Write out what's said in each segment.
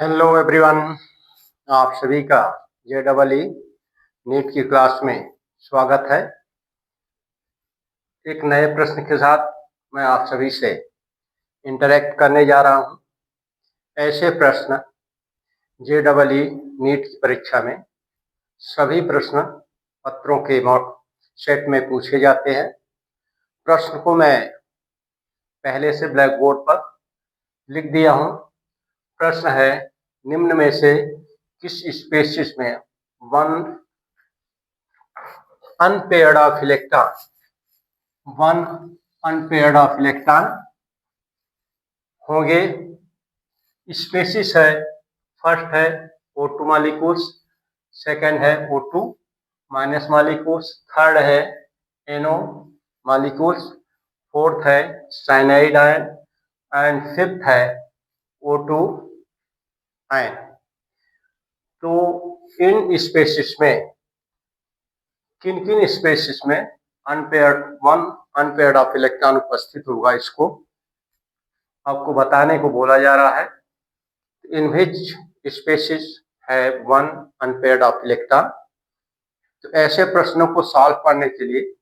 Hello everyone. आप सभी का जे डबल ई नीट की क्लास में स्वागत है। एक नए प्रश्न के साथ मैं आप सभी से इंटरेक्ट करने जा रहा हूं। ऐसे प्रश्न जे डबल ई नीट की परीक्षा में सभी प्रश्न पत्रों के सेट में पूछे जाते हैं। प्रश्न को मैं पहले से ब्लैक बोर्ड पर लिख दिया हूं। प्रश्न है, निम्न में से किस स्पीशीज में one unpaired of electron one unpaired of electron होंगे। स्पेसिस है, फर्स्ट है O2 मॉलिक्यूल्स, सेकंड है O2 माइनस मॉलिक्यूल्स, थर्ड है NO मॉलिक्यूल्स, फोर्थ है साइनाइड आयन एंड फिफ्थ है O2 आयन। तो इन स्पेसिस में किन किन स्पेसिस में वन अनपेयर्ड ऑफ इलेक्ट्रॉन उपस्थित होगा, इसको आपको बताने को बोला जा रहा है। इन विच स्पेसिस है वन अनपेयर्ड ऑफ इलेक्ट्रॉन। तो ऐसे प्रश्नों को सॉल्व करने के लिए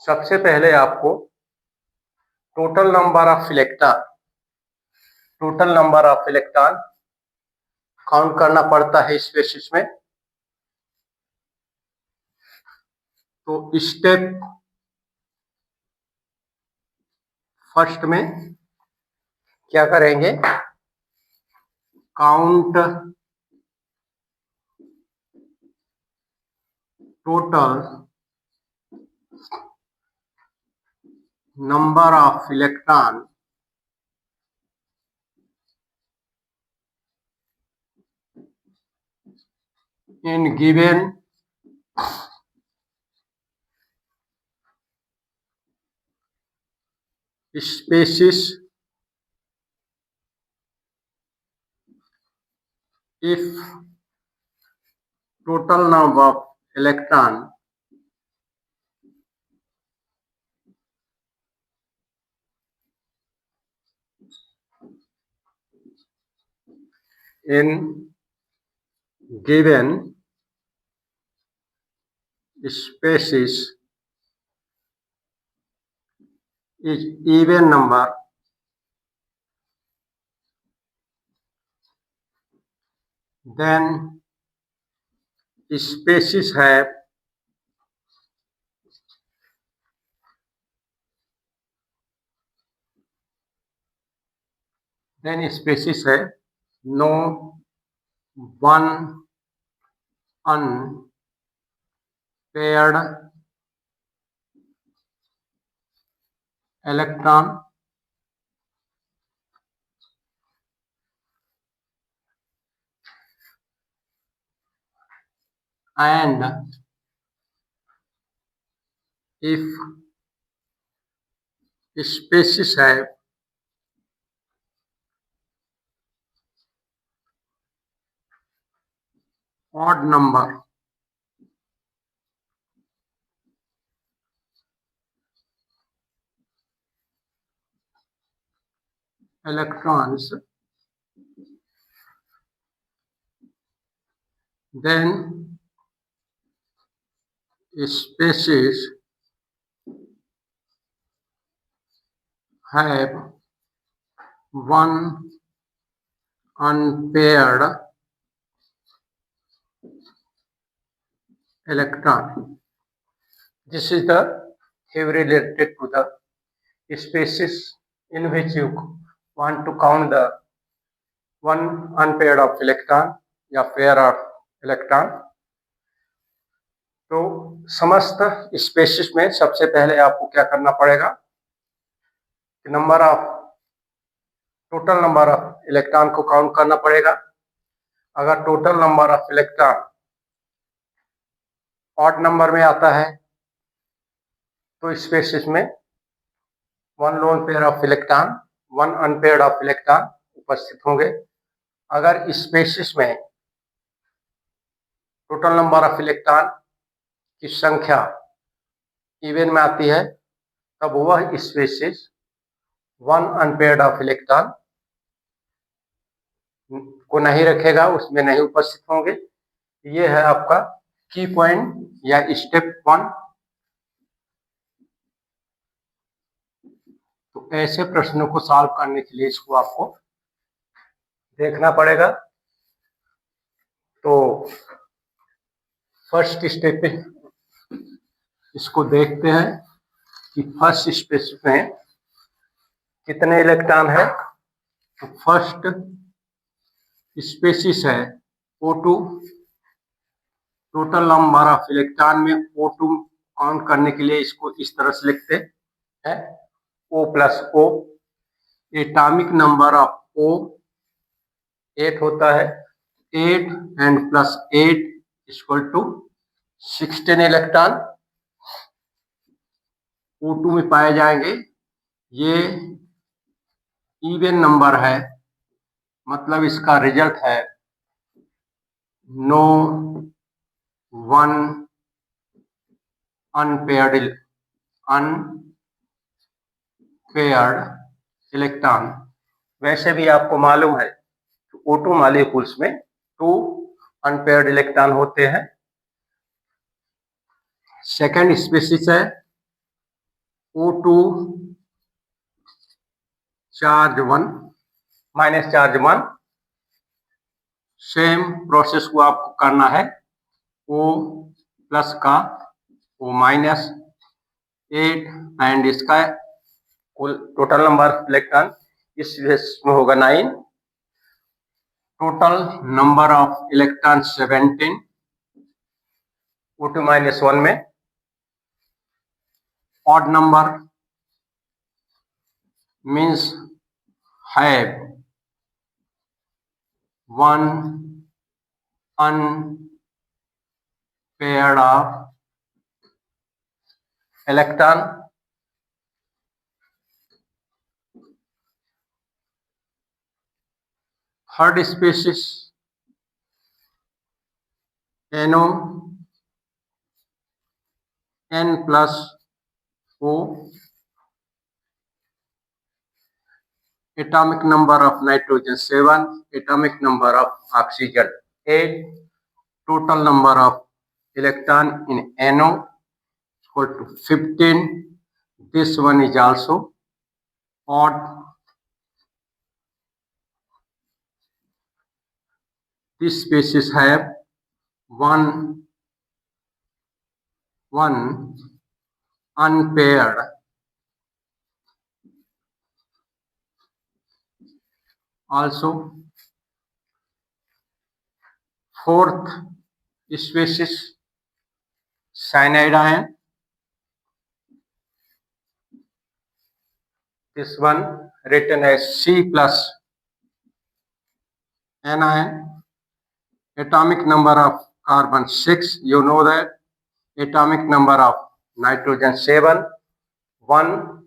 सबसे पहले आपको total number of electron count करना पड़ता है स्पेसिस में। तो स्टेप फर्स्ट में क्या करेंगे, count total number of electron in given species if total number of electron in given species is even number, then species have no one unpaired electron and if species have odd number electrons, then species have one unpaired electron. This is the theory related to the species in which you want to count the one unpaired of electron या pair of electron। तो समस्त spaces में सबसे पहले आपको क्या करना पड़ेगा कि टोटल नंबर ऑफ इलेक्ट्रॉन को काउंट करना पड़ेगा। अगर total number of electron odd number में आता है तो स्पेसिस में one lone pair of electron, one unpaired of electron उपस्थित होंगे। अगर स्पेसिस में टोटल नंबर ऑफ इलेक्ट्रॉन की संख्या इवन में आती है तब वह species one unpaired of electron को नहीं रखेगा, उसमें नहीं उपस्थित होंगे। ये है आपका की पॉइंट या स्टेप 1। तो ऐसे प्रश्नों को सॉल्व करने के लिए इसको आपको देखना पड़ेगा। तो फर्स्ट स्टेप पे इसको देखते हैं कि फर्स्ट स्पेस में कितने इलेक्ट्रॉन है। तो फर्स्ट स्पेसिस है O2। Total number of electron में O2 काउंट करने के लिए इसको इस तरह से लिखते हैं O plus O। Atomic number of O 8 होता है। 8 and plus 8 equal to 16 electron O2 में पाए जाएंगे। ये इवन नंबर है, मतलब इसका रिजल्ट है नो वन अनपेयर्ड इलेक्ट्रॉन। वैसे भी आपको मालूम है O2 मॉलिक्यूल्स में 2 अनपेयर्ड इलेक्ट्रॉन होते हैं। सेकेंड स्पीशीज है O2 charge 1 minus charge 1। Same process को आपको करना है। O प्लस का O माइनस 8 एंड इसका कुल टोटल नंबर ऑफ इलेक्ट्रॉन इस में होगा 9। Total number of electron 17 O2 minus 1 में। Odd number means have one unpaired of electron। Third species NO N plus O। atomic number of nitrogen 7, atomic number of oxygen 8, total number of electron in NO equal to 15. This one is also odd. This species have one unpaired also। Fourth species cyanide ion। This one written as C plus anion। Atomic number of carbon 6, you know that। Atomic number of nitrogen 7, 1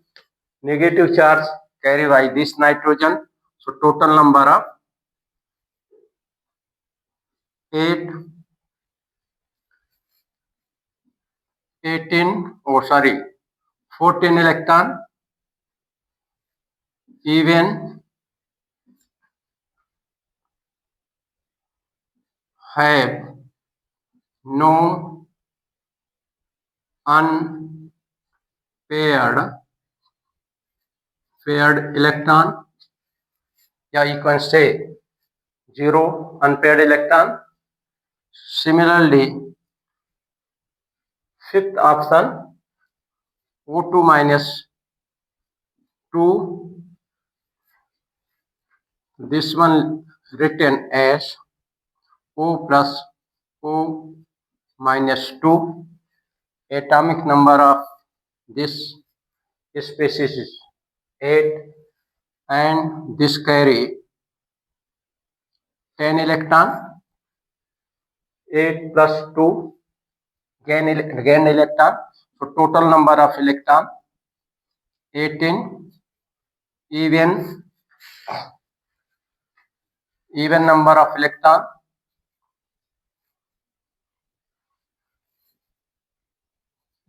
negative charge carried by this nitrogen, so total number of 8, 14 electron, even have no unpaired electron, या you can say 0 unpaired electron। Similarly, fifth option O2 minus 2, this one written as O plus O minus 2। Atomic number of this species is 8 and this carry 10 electron। 8 plus 2 gain electron, so total number of electron 18। even number of electron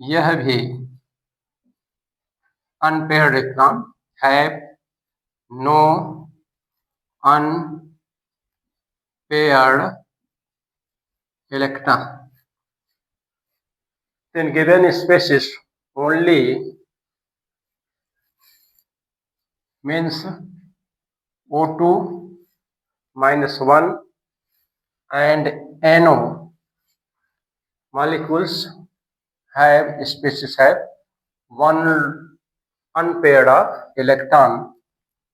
यह भी unpaired electron have no unpaired paired electron. In given species, only means O2 minus 1 and NO molecules have species have one unpaired of electron,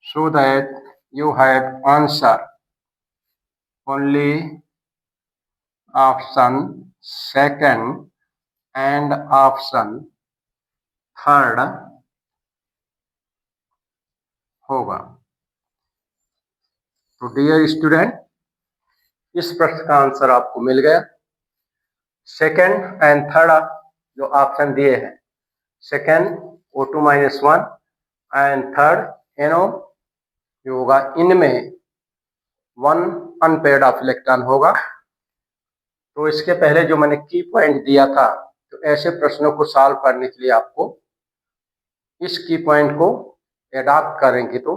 so that you have answer only option second and option third होगा। तो dear student, इस प्रश्न का answer आपको मिल गया। Second and third जो option दिए हैं, second O2 minus 1 and third NO जो होगा, इनमें वन अनपेयर्ड ऑफ इलेक्ट्रॉन होगा। तो इसके पहले जो मैंने की पॉइंट दिया था, तो ऐसे प्रश्नों को सॉल्व करने के लिए आपको इस की पॉइंट को एडॉप्ट करेंगे तो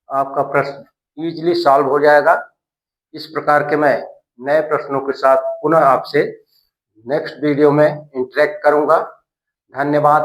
आपका प्रश्न इजीली सॉल्व हो जाएगा। इस प्रकार के मैं नए प्रश्नों के साथ पुनः आपसे नेक्स्ट वीडियो में इंटरेक्ट करूंगा। धन्यवाद।